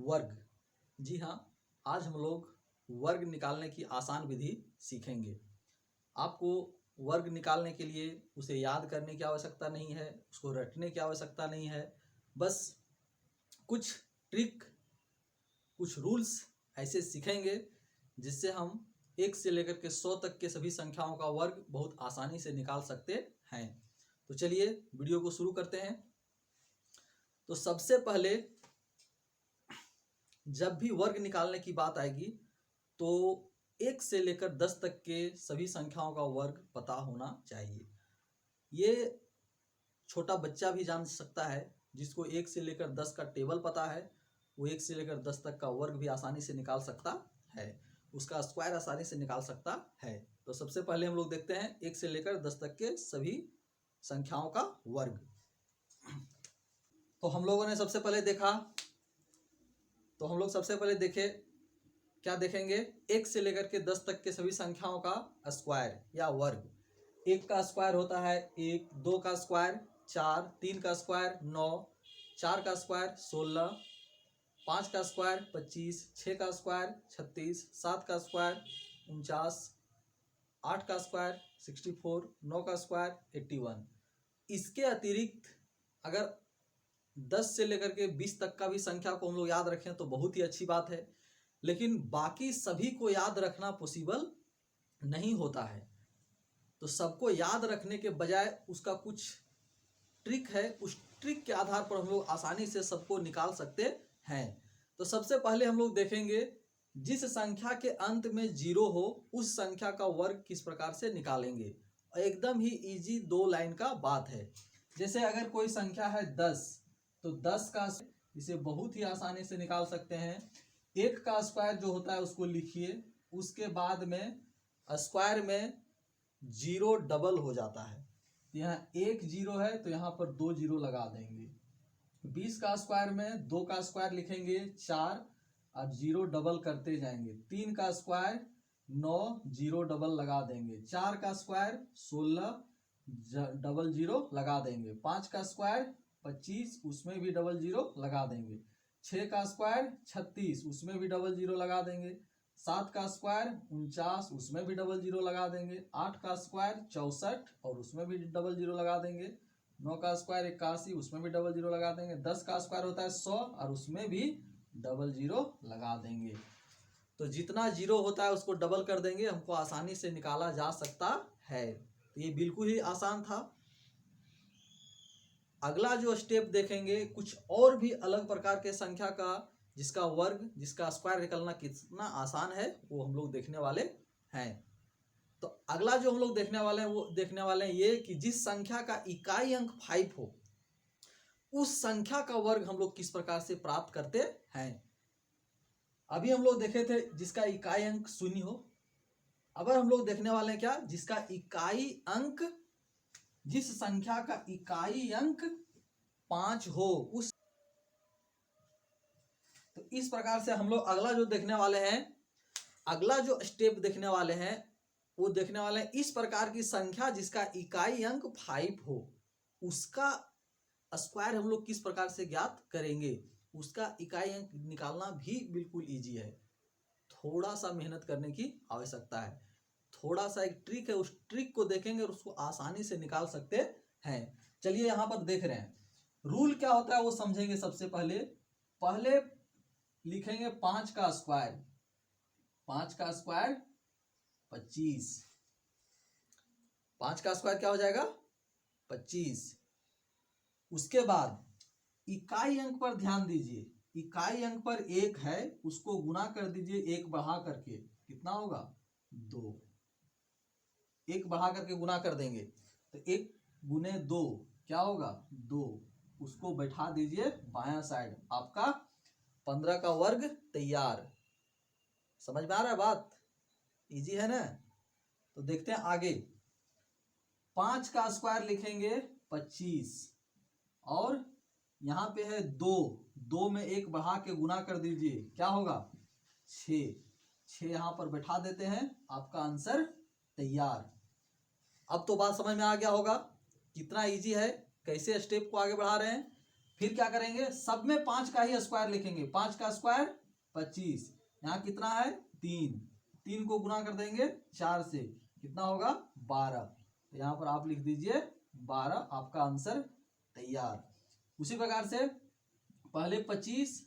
वर्ग। जी हाँ, आज हम लोग वर्ग निकालने की आसान विधि सीखेंगे। आपको वर्ग निकालने के लिए उसे याद करने की आवश्यकता नहीं है, उसको रटने की आवश्यकता नहीं है। बस कुछ ट्रिक, कुछ रूल्स ऐसे सीखेंगे जिससे हम 1 से लेकर के 100 तक के सभी संख्याओं का वर्ग बहुत आसानी से निकाल सकते हैं। तो चलिए वीडियो को शुरू करते हैं। तो सबसे पहले जब भी वर्ग निकालने की बात आएगी तो 1 से लेकर 10 तक के सभी संख्याओं का वर्ग पता होना चाहिए। ये छोटा बच्चा भी जान सकता है। जिसको 1 से लेकर 10 का टेबल पता है वो 1 से लेकर 10 तक का वर्ग भी आसानी से निकाल सकता है, उसका स्क्वायर आसानी से निकाल सकता है। तो सबसे पहले हम लोग देखते हैं 1 से लेकर 10 तक के सभी संख्याओं का वर्ग। तो हम लोगों ने सबसे पहले देखा, तो हम लोग सबसे पहले देखे, क्या देखेंगे? 1 से लेकर के 10 तक के सभी संख्याओं का स्क्वायर या वर्ग। 1 का स्क्वायर होता है 1, 2 का स्क्वायर 4, 3 का स्क्वायर 9, 4 का स्क्वायर 16, 5 का स्क्वायर 25, 6 का स्क्वायर 36, 7 का स्क्वायर 49, 8 का स्क्वायर 64, 9 का स्क्वायर 81। इसके अतिरिक्त अगर 10 से लेकर के 20 तक का भी संख्या को हम लोग याद रखें तो बहुत ही अच्छी बात है, लेकिन बाकी सभी को याद रखना पॉसिबल नहीं होता है। तो सबको याद रखने के बजाय उसका कुछ ट्रिक है, उस ट्रिक के आधार पर हम लोग आसानी से सबको निकाल सकते हैं। तो सबसे पहले हम लोग देखेंगे जिस संख्या के अंत में 0 हो उस संख्या का वर्ग किस प्रकार से निकालेंगे। एकदम ही इजी 2 लाइन का बात है। जैसे अगर कोई संख्या है 10, तो 10 का इसे बहुत ही आसानी से निकाल सकते हैं। 1 का स्क्वायर जो होता है उसको लिखिए, उसके बाद में स्क्वायर में 0 डबल हो जाता है। यहाँ 1 0 है तो यहाँ पर 2 0 लगा देंगे। 20 का स्क्वायर में 2 का स्क्वायर लिखेंगे 4 और 0 डबल करते जाएंगे। 3 का स्क्वायर 9 0 डबल लगा देंगे। 4 का स्क्वायर 16 डबल 0 लगा देंगे। 5 का स्क्वायर 25 उसमें भी डबल 0 लगा देंगे। 6 का स्क्वायर 36 उसमें भी डबल 0 लगा देंगे। 7 का स्क्वायर 49 उसमें भी डबल 0 लगा देंगे। 8 का स्क्वायर 64 और उसमें भी डबल 0 लगा देंगे। 9 का स्क्वायर 81 उसमें भी डबल 0 लगा देंगे। 10 का स्क्वायर होता है 100 और उसमें भी डबल 0 लगा देंगे। तो जितना 0 होता है उसको डबल कर देंगे, हमको आसानी से निकाला जा सकता है। तो ये बिल्कुल ही आसान था। अगला जो स्टेप देखेंगे कुछ और भी अलग प्रकार के संख्या का जिसका वर्ग, जिसका स्क्वायर निकालना कितना आसान है वो हम लोग देखने वाले हैं। तो अगला जो हम लोग देखने वाले हैं वो देखने वाले हैं ये कि जिस संख्या का इकाई अंक 5 हो उस संख्या का वर्ग हम लोग किस प्रकार से प्राप्त करते हैं। अभी हम लोग देखे थे जिसका इकाई अंक 0 हो। अब हम लोग देखने वाले हैं क्या, जिसका इकाई अंक, जिस संख्या का इकाई अंक 5 हो उस। तो इस प्रकार से हम लोग अगला जो देखने वाले हैं, अगला जो स्टेप देखने वाले हैं वो देखने वाले हैं इस प्रकार की संख्या जिसका इकाई अंक 5 हो उसका स्क्वायर हम लोग किस प्रकार से ज्ञात करेंगे। उसका इकाई अंक निकालना भी बिल्कुल इजी है, थोड़ा सा मेहनत करने की आवश्यकता है। थोड़ा सा एक ट्रिक है, उस ट्रिक को देखेंगे और उसको आसानी से निकाल सकते हैं। चलिए यहाँ पर देख रहे हैं रूल क्या होता है वो समझेंगे। सबसे पहले लिखेंगे 5 का स्क्वायर। 5 का स्क्वायर 25। 5 का स्क्वायर क्या हो जाएगा? 25। उसके बाद इकाई अंक पर ध्यान दीजिए, इकाई अंक पर 1 है उसको गुना कर दीजिए 1 बढ़ा करके, कितना होगा? 2। 1 बढ़ा करके गुना कर देंगे तो 1 गुने 2 क्या होगा? 2। उसको बैठा दीजिए बायां साइड, आपका 15 का वर्ग तैयार। समझ में आ रहा है बात? इजी है ना? तो देखते हैं आगे। 5 का स्क्वायर लिखेंगे 25 और यहां पे है 2 में 1 बढ़ा के गुना कर दीजिए, क्या होगा? 6 यहां पर बैठा देते हैं, आपका आंसर तैयार। अब तो बात समझ में आ गया होगा कितना इजी है, कैसे स्टेप को आगे बढ़ा रहे हैं। फिर क्या करेंगे, सब में 5 का ही स्क्वायर लिखेंगे। 5 का स्क्वायर 25, यहाँ कितना है 3, 3 को गुना कर देंगे 4 से, कितना होगा 12। तो यहाँ पर आप लिख दीजिए 12, आपका आंसर तैयार। उसी प्रकार से पहले 25,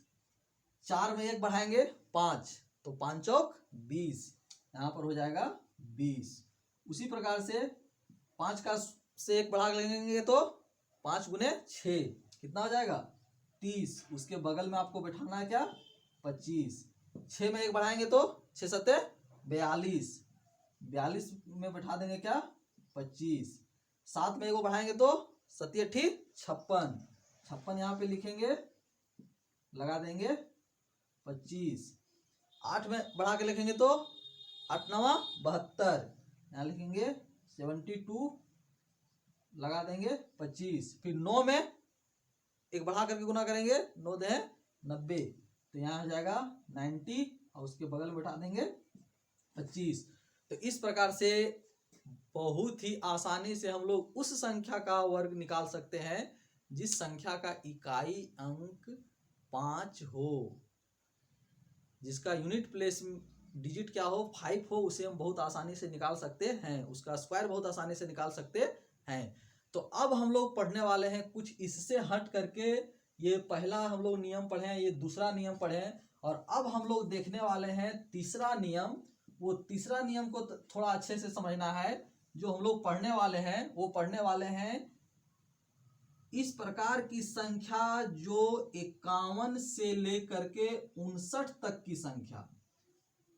4 में 1 बढ़ाएंगे 5, तो 5 चौक 20, यहाँ पर हो जाएगा 20। उसी प्रकार से 5 का से 1 बढ़ा लेंगे तो 5 गुने 6 कितना हो जाएगा 30, उसके बगल में आपको बैठाना है क्या 25। 6 में 1 बढ़ाएंगे तो 6 सत्ते 42, 42 में बैठा देंगे क्या 25। 7 में 1 बढ़ाएंगे तो 7 8 56, 56 यहाँ पे लिखेंगे, लगा देंगे 25। 8 में बढ़ा के लिखेंगे तो 8 9 72, यहाँ लिखेंगे 72, लगा देंगे 25। फिर 9 में 1 बढ़ा करके गुना करेंगे, 9 दे 90, तो यहाँ हो जाएगा 90 और उसके बगल में बैठा देंगे 25। तो इस प्रकार से बहुत ही आसानी से हम लोग उस संख्या का वर्ग निकाल सकते हैं जिस संख्या का इकाई अंक 5 हो, जिसका यूनिट प्लेस डिजिट क्या हो 5 हो, उसे हम बहुत आसानी से निकाल सकते हैं, उसका स्क्वायर बहुत आसानी से निकाल सकते हैं। तो अब हम लोग पढ़ने वाले हैं कुछ इससे हट करके, ये पहला हम लोग नियम पढ़े हैं, ये दूसरा नियम पढ़े हैं, और अब हम लोग देखने वाले हैं तीसरा नियम। वो तीसरा नियम को थोड़ा अच्छे से समझना है। जो हम लोग पढ़ने वाले हैं वो पढ़ने वाले हैं इस प्रकार की संख्या जो 51 से लेकर के 59 तक की संख्या,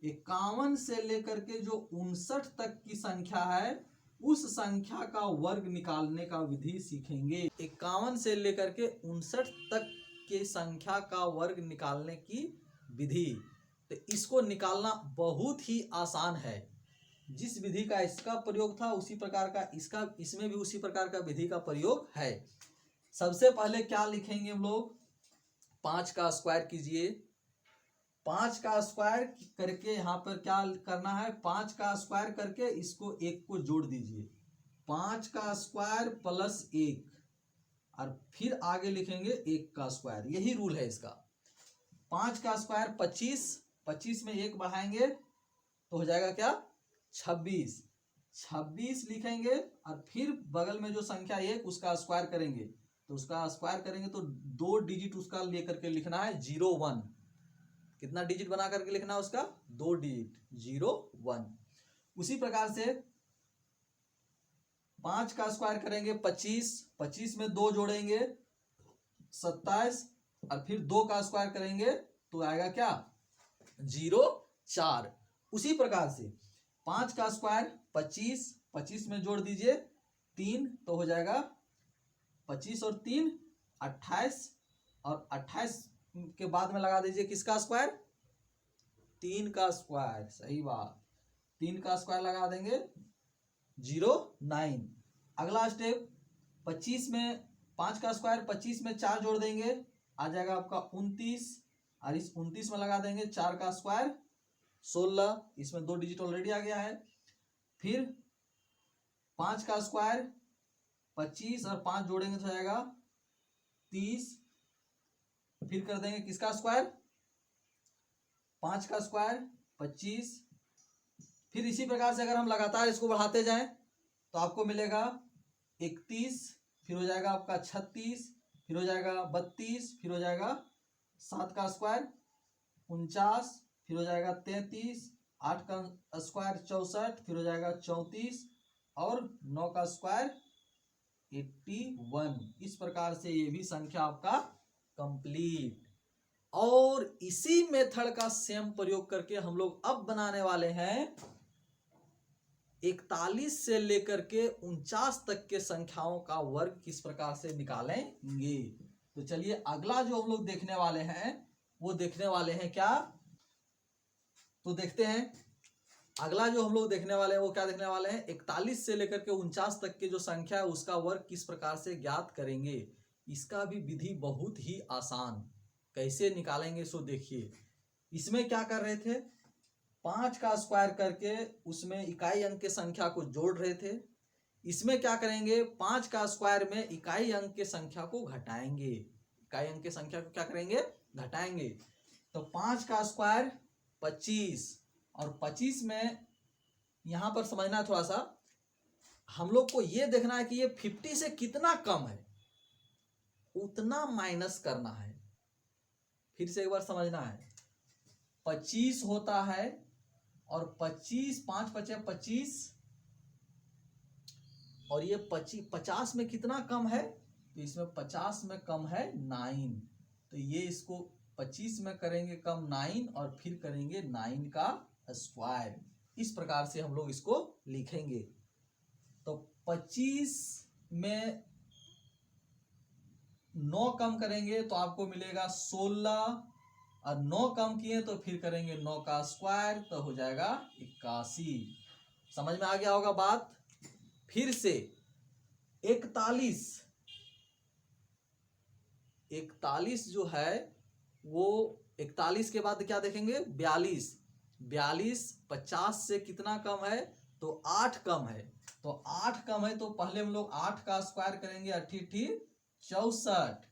51 से लेकर के जो 59 तक की संख्या है उस संख्या का वर्ग निकालने का विधि सीखेंगे। 51 से लेकर के 59 तक के संख्या का वर्ग निकालने की विधि। तो इसको निकालना बहुत ही आसान है। जिस विधि का इसका प्रयोग था उसी प्रकार का इसमें भी उसी प्रकार का विधि का प्रयोग है। सबसे पहले क्या लिखेंगे हम लोग, 5 का स्क्वायर कीजिए। 5 का स्क्वायर करके यहाँ पर क्या करना है, 5 का स्क्वायर करके इसको 1 को जोड़ दीजिए। 5 का स्क्वायर प्लस 1, और फिर आगे लिखेंगे 1 का स्क्वायर। यही रूल है इसका। 5 का स्क्वायर 25, 25 में 1 बढ़ाएंगे तो हो जाएगा क्या 26, 26 लिखेंगे, और फिर बगल में जो संख्या 1 उसका स्क्वायर करेंगे, तो उसका स्क्वायर करेंगे तो 2 डिजिट उसका लेकर के लिखना है 01। कितना डिजिट बना करके लिखना है उसका 2 डिजिट 01। उसी प्रकार से 5 का स्क्वायर करेंगे 25, 25 में 2 जोड़ेंगे 27, और फिर 2 का स्क्वायर करेंगे तो आएगा क्या 04। उसी प्रकार से 5 का स्क्वायर 25, 25 में जोड़ दीजिए 3 तो हो जाएगा 25 और 3 28, और 28 के बाद में लगा दीजिए किसका स्क्वायर 3 का स्क्वायर। सही बात, 3 का स्क्वायर लगा देंगे 09। अगला स्टेप 25 में 5 का स्क्वायर 25 में 4 जोड़ देंगे, आ जाएगा आपका 29, और इस 29 में लगा देंगे 4 का स्क्वायर 16, इसमें 2 डिजिट ऑलरेडी आ गया है। फिर 5 का स्क्वायर 25 और 5 जोड़ेंगे तो जाएगा 30, फिर कर देंगे किसका स्क्वायर 5 का स्क्वायर 25। फिर इसी प्रकार से अगर हम लगातार इसको बढ़ाते जाएं तो आपको मिलेगा 31, फिर हो जाएगा आपका 36, फिर हो जाएगा 32, फिर हो जाएगा 7 का स्क्वायर 49, फिर हो जाएगा 33, 8 का स्क्वायर 64, फिर हो जाएगा 34, और 9 का स्क्वायर 81। इस प्रकार से ये भी संख्या आपका कंप्लीट। और इसी मेथड का सेम प्रयोग करके हम लोग अब बनाने वाले हैं 41 से लेकर के 49 तक के संख्याओं का वर्ग किस प्रकार से निकालेंगे। तो चलिए अगला जो हम लोग देखने वाले हैं वो देखने वाले हैं क्या, तो देखते हैं अगला जो हम लोग देखने वाले हैं वो क्या देखने वाले हैं, 41 से लेकर के 49 तक के जो संख्या है उसका वर्ग किस प्रकार से ज्ञात करेंगे। इसका भी विधि बहुत ही आसान, कैसे निकालेंगे सो देखिए। इसमें क्या कर रहे थे, 5 का स्क्वायर करके उसमें इकाई अंक के संख्या को जोड़ रहे थे। इसमें क्या करेंगे, 5 का स्क्वायर में इकाई अंक के संख्या को घटाएंगे। इकाई अंक की संख्या को क्या करेंगे, घटाएंगे। तो 5 का स्क्वायर 25, और 25 में यहां पर समझना है थोड़ा सा, हम लोग को ये देखना है कि ये 50 से कितना कम है, उतना माइनस करना है। फिर से एक बार समझना है, 25 होता है और 25, 5 पचे 25, और ये 50 में कितना कम है, तो इसमें 50 में कम है 9, तो ये इसको 25 में करेंगे कम 9, और फिर करेंगे 9 का स्क्वायर। इस प्रकार से हम लोग इसको लिखेंगे। तो 25 में 9 कम करेंगे तो आपको मिलेगा 16, और 9 कम किए तो फिर करेंगे 9 का स्क्वायर, तो हो जाएगा 81। समझ में आ गया होगा बात। फिर से 41 जो है वो 41 के बाद क्या देखेंगे, 42 50 से कितना कम है, तो 8 कम है। तो 8 कम है तो पहले हम लोग 8 का स्क्वायर करेंगे, 8 64,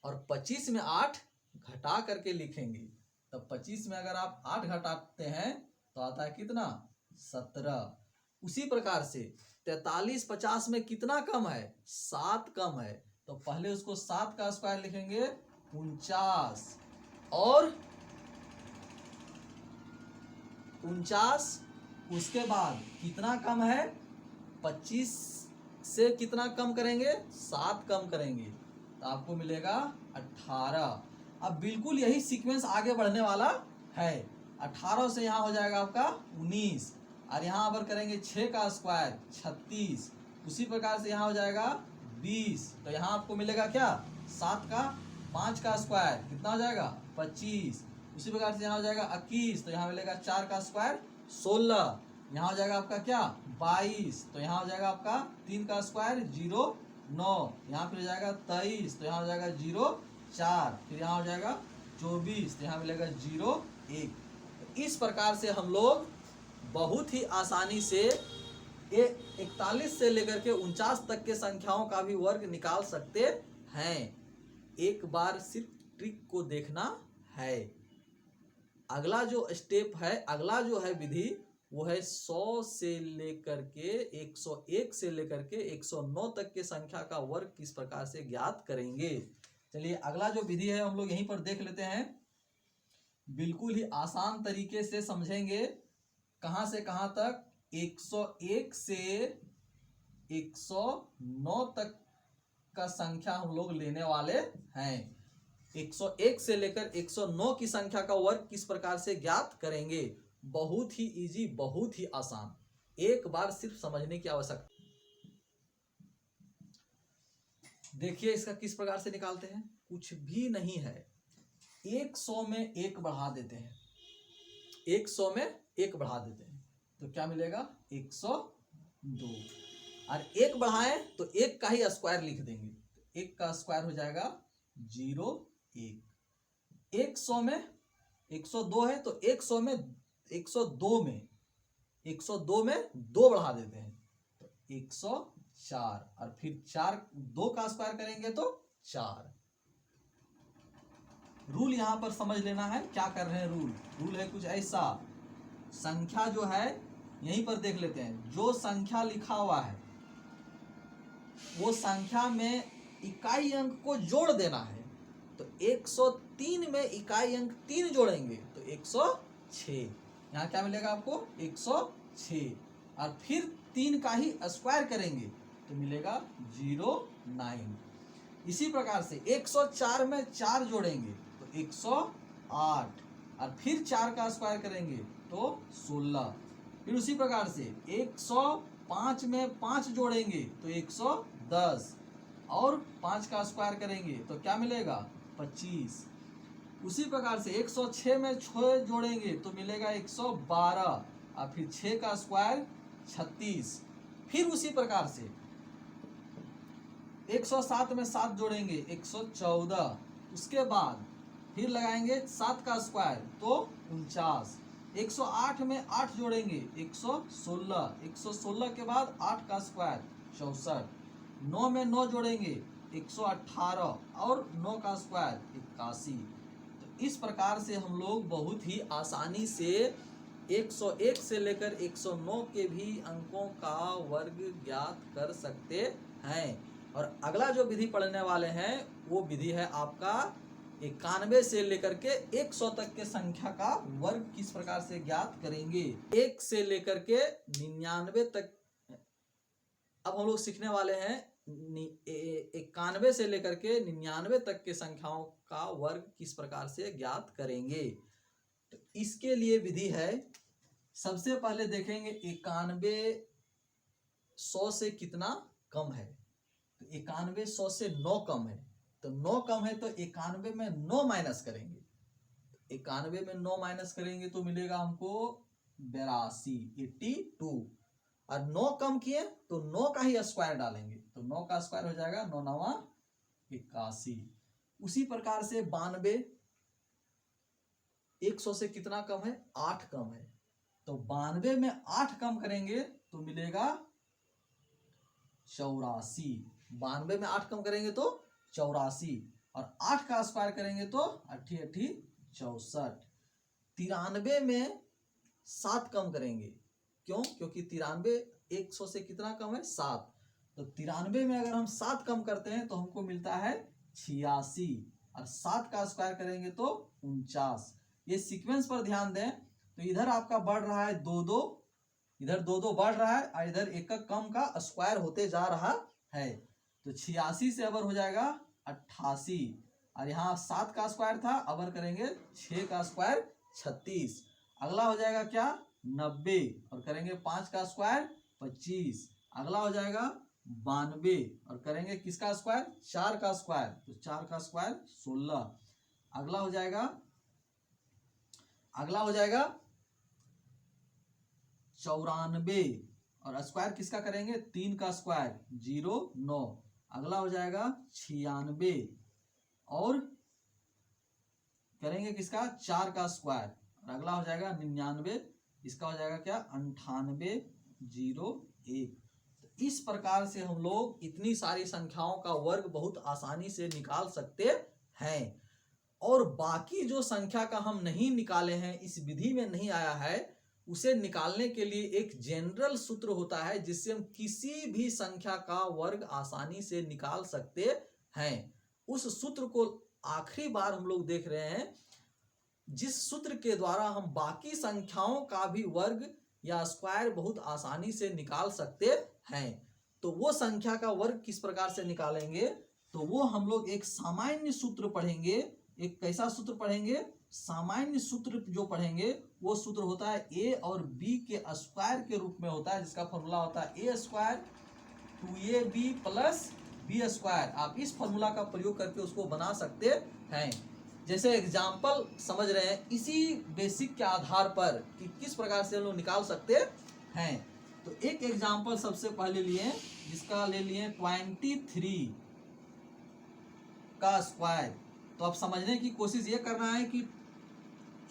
और 25 में 8 घटा करके लिखेंगे। तो 25 में अगर आप 8 घटाते हैं तो आता है कितना, 17। उसी प्रकार से 43 50 में कितना कम है, 7 कम है, तो पहले उसको 7 का स्क्वायर लिखेंगे 49, और 49 उसके बाद कितना कम है, 25 से कितना कम करेंगे, 7 कम करेंगे, तो आपको मिलेगा 18। अब बिल्कुल यही सीक्वेंस आगे बढ़ने वाला है। 18 से यहाँ हो जाएगा आपका 19, और यहाँ पर करेंगे 6 का स्क्वायर 36, उसी प्रकार से यहाँ हो जाएगा 20, तो यहाँ आपको मिलेगा क्या, 7 का 5 का स्क्वायर कितना हो जाएगा 25, उसी प्रकार से यहाँ हो जाएगा 21, तो यहाँ मिलेगा 4 का स्क्वायर 16, यहाँ हो जाएगा आपका क्या 22, तो यहाँ हो जाएगा आपका 3 का स्क्वायर 0 9, यहाँ फिर हो जाएगा 23, तो यहाँ हो जाएगा 0 4, फिर यहाँ हो जाएगा 24, तो यहाँ मिलेगा 0 1। इस प्रकार से हम लोग बहुत ही आसानी से 41 से लेकर के 49 तक के संख्याओं का भी वर्ग निकाल सकते हैं। एक बार सिर्फ ट्रिक को देखना है। अगला जो स्टेप है, अगला जो है विधि, वो है 100 से लेकर के 101 से लेकर के 109 तक के संख्या का वर्ग किस प्रकार से ज्ञात करेंगे। चलिए अगला जो विधि है हम लोग यहीं पर देख लेते हैं। बिल्कुल ही आसान तरीके से समझेंगे। कहां से कहां तक, 101 से 109 तक का संख्या हम लोग लेने वाले हैं। 101 से लेकर 109 की संख्या का वर्ग किस प्रकार से ज्ञात करेंगे। बहुत ही इजी, बहुत ही आसान, एक बार सिर्फ समझने की आवश्यकता। देखिए इसका किस प्रकार से निकालते हैं। कुछ भी नहीं है, 100 में 1 बढ़ा देते हैं, 100 में 1 बढ़ा देते हैं, तो क्या मिलेगा 102, और 1 बढ़ाएं तो 1 का ही स्क्वायर लिख देंगे, 1 का स्क्वायर हो जाएगा 0 1। 100 में 102 है तो 102 में 2 बढ़ा देते हैं, तो 104, और फिर 2 का स्क्वायर करेंगे तो 4। रूल यहां पर समझ लेना है, क्या कर रहे हैं। रूल है कुछ ऐसा, संख्या जो है यहीं पर देख लेते हैं, जो संख्या लिखा हुआ है वो संख्या में इकाई अंक को जोड़ देना है। तो 103 में इकाई अंक 3 जोड़ेंगे तो 106, यहाँ क्या मिलेगा आपको 106, और फिर 3 का ही स्क्वायर करेंगे तो मिलेगा 09। इसी प्रकार से 104 में 4 जोड़ेंगे तो 108, और फिर 4 का स्क्वायर करेंगे तो 16। फिर उसी प्रकार से 105 में 5 जोड़ेंगे तो 110, और 5 का स्क्वायर करेंगे तो क्या मिलेगा 25। उसी प्रकार से 106 में 6 जोड़ेंगे तो मिलेगा 112, और फिर 6 का स्क्वायर 36। फिर उसी प्रकार से 107 में 7 जोड़ेंगे 114, उसके बाद फिर लगाएंगे 7 का स्क्वायर तो 49। 108 में 8 जोड़ेंगे 116, 116 के बाद 8 का स्क्वायर 64। 9 में 9 जोड़ेंगे 118 और 9 का स्क्वायर 81। तो इस प्रकार से हम लोग बहुत ही आसानी से 101 से लेकर 109 के भी अंकों का वर्ग ज्ञात कर सकते हैं। और अगला जो विधि पढ़ने वाले हैं वो विधि है आपका 91 से लेकर के 100 तक के संख्या का वर्ग किस प्रकार से ज्ञात करेंगे। 1 से लेकर के 99 तक अब हम लोग सीखने वाले हैं 91 से लेकर के 99 तक के संख्याओं का वर्ग किस प्रकार से ज्ञात करेंगे। तो इसके लिए विधि है, सबसे पहले देखेंगे 91 100 से कितना कम है। तो 91 100 से 9 कम है, तो 9 कम है तो 91 में 9 माइनस करेंगे। 91 में 9 माइनस करेंगे तो मिलेगा हमको 82 और 9 कम किए तो 9 का ही स्क्वायर डालेंगे, तो 9 का स्क्वायर हो जाएगा 9 9 81। उसी प्रकार से 92 100 से कितना कम है 8 कम है, तो 92 में 8 कम करेंगे तो मिलेगा 84। 92 में 8 कम करेंगे तो 84 और 8 का स्क्वायर करेंगे तो 8 8 64। 93 में 7 कम करेंगे, क्यों? क्योंकि 93 100 से कितना कम है 7, तो 93 में अगर हम 7 कम करते हैं तो हमको मिलता है 86 और 7 का स्क्वायर करेंगे तो 49। ये सीक्वेंस पर ध्यान दें, तो इधर आपका बढ़ रहा है 2 2, इधर 2 2 बढ़ रहा है और इधर एक कम का स्क्वायर होते जा रहा है। तो 86 से अबर हो जाएगा 88 और यहाँ 7 का स्क्वायर था, अबर करेंगे 6 का स्क्वायर 36। अगला हो जाएगा क्या 90 और करेंगे 5 का स्क्वायर 25। अगला हो जाएगा 92 और करेंगे किसका स्क्वायर 4 का स्क्वायर, तो 4 का स्क्वायर 16। अगला हो जाएगा 94 और स्क्वायर किसका करेंगे 3 का स्क्वायर 09। अगला हो जाएगा 96 और करेंगे किसका 4 का स्क्वायर और अगला हो जाएगा 99, इसका हो जाएगा क्या 9801। तो इस प्रकार से हम लोग इतनी सारी संख्याओं का वर्ग बहुत आसानी से निकाल सकते हैं। और बाकी जो संख्या का हम नहीं निकाले हैं, इस विधि में नहीं आया है, उसे निकालने के लिए एक जनरल सूत्र होता है जिससे हम किसी भी संख्या का वर्ग आसानी से निकाल सकते हैं। उस सूत्र को आखिरी बार हम लोग देख रहे हैं, जिस सूत्र के द्वारा हम बाकी संख्याओं का भी वर्ग या स्क्वायर बहुत आसानी से निकाल सकते हैं। तो वो संख्या का वर्ग किस प्रकार से निकालेंगे, तो वो हम लोग एक सामान्य सूत्र पढ़ेंगे। एक कैसा सूत्र पढ़ेंगे, सामान्य सूत्र जो पढ़ेंगे वो सूत्र होता है a और b के स्क्वायर के रूप में होता है, जिसका फॉर्मूला होता है a square 2ab plus b square. आप इस फॉर्मूला का प्रयोग करके उसको बना सकते हैं। जैसे एग्जाम्पल समझ रहे हैं इसी बेसिक के आधार पर कि किस प्रकार से हम लोग निकाल सकते हैं। तो एक एग्जाम्पल सबसे पहले लिए, जिसका ले लिए 23 का स्क्वायर। तो अब समझने की कोशिश ये करना है कि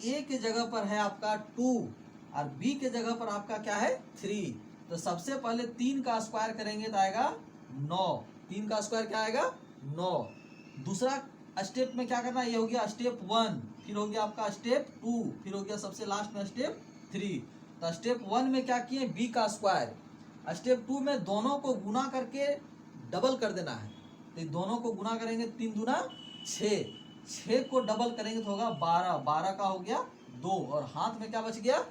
a के जगह पर है आपका 2 और b के जगह पर आपका क्या है 3। तो सबसे पहले 3 का स्क्वायर करेंगे तो आएगा 9। 3 का स्क्वायर क्या आएगा 9। दूसरा स्टेप में क्या करना है, ये हो गया स्टेप 1, फिर हो गया आपका स्टेप 2, फिर हो गया सबसे लास्ट में स्टेप 3। तो स्टेप 1 में क्या किए b का स्क्वायर, स्टेप 2 में दोनों को गुना करके डबल कर देना है। तो दोनों को गुना करेंगे 3 दूना 6, 6 को डबल करेंगे तो होगा 12, 12 का हो गया 2 और हाथ में क्या बच गया,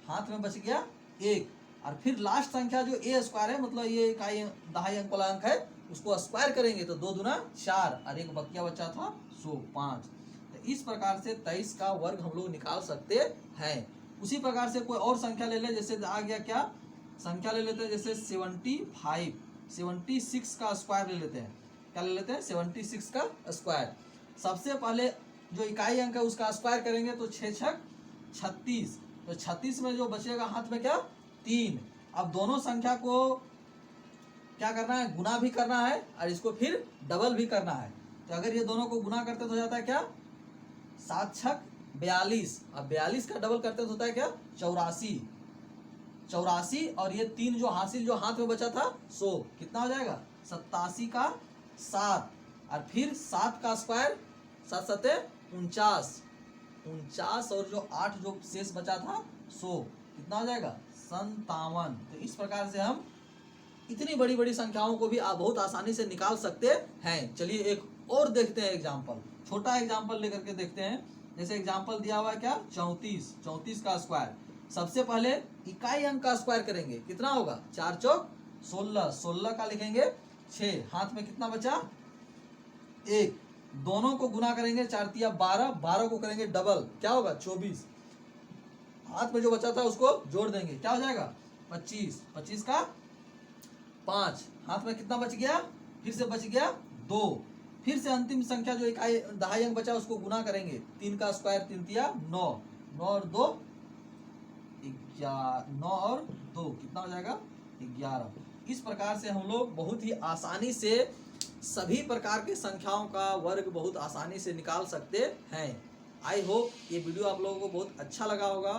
हाथ में बच गया 1। और फिर लास्ट संख्या जो a स्क्वायर है, मतलब ये इकाई दहाई अंक वाला अंक है, उसको स्क्वायर करेंगे तो 2 दूना 4 और एक बकिया बचा था 5। तो इस प्रकार से 23 का वर्ग हम लोग निकाल सकते हैं। उसी प्रकार से कोई और संख्या ले ले, जैसे आ गया क्या संख्या ले लेते हैं, जैसे 76 का स्क्वायर ले लेते हैं। क्या ले लेते हैं 76 का स्क्वायर। सबसे पहले जो इकाई अंक है उसका स्क्वायर करेंगे तो 6 6 36। तो 36 में जो बचेगा हाथ में क्या 3। अब दोनों संख्या को क्या करना है, गुना भी करना है और इसको फिर डबल भी करना है। तो अगर ये दोनों को गुना करते तो हो जाता है क्या 7 6 42। अब 42 का डबल करते तो होता है क्या 84 और ये 3 जो हासिल जो हाथ में बचा था 100, कितना हो जाएगा 87 का 7 और फिर 7 का स्क्वायर 7 सते 49, 49 और जो 8 जो शेष बचा था 100, कितना हो जाएगा 57। तो इस प्रकार से हम इतनी बड़ी बड़ी संख्याओं को भी आप बहुत आसानी से निकाल सकते हैं। चलिए एक और देखते हैं एग्जाम्पल, छोटा एग्जाम्पल लेकर के देखते हैं। जैसे एग्जाम्पल दिया हुआ है क्या 34, 34 का स्क्वायर। सबसे पहले इकाई अंक का स्क्वायर करेंगे, कितना होगा 4 चौक 16, 16 का लिखेंगे 6, हाथ में कितना बचा 1, दोनों को गुना करेंगे 4 तिया 12, 12 को करेंगे डबल, क्या होगा 24, हाथ में जो बचा था उसको जोड़ देंगे, क्या हो जाएगा 25, 25 का 5, हाथ में कितना बच गया, फिर से बच गया 2, फिर से अंतिम संख्या जो इकाई दहाई अंक बचा उसको गुना करेंगे, 3 का स्क्वायर 3 तिया 9, 9 और 2 9 और 2 कितना हो जाएगा 11। इस प्रकार से हम लोग बहुत ही आसानी से सभी प्रकार के संख्याओं का वर्ग बहुत आसानी से निकाल सकते हैं। आई होप ये वीडियो आप लोगों को बहुत अच्छा लगा होगा।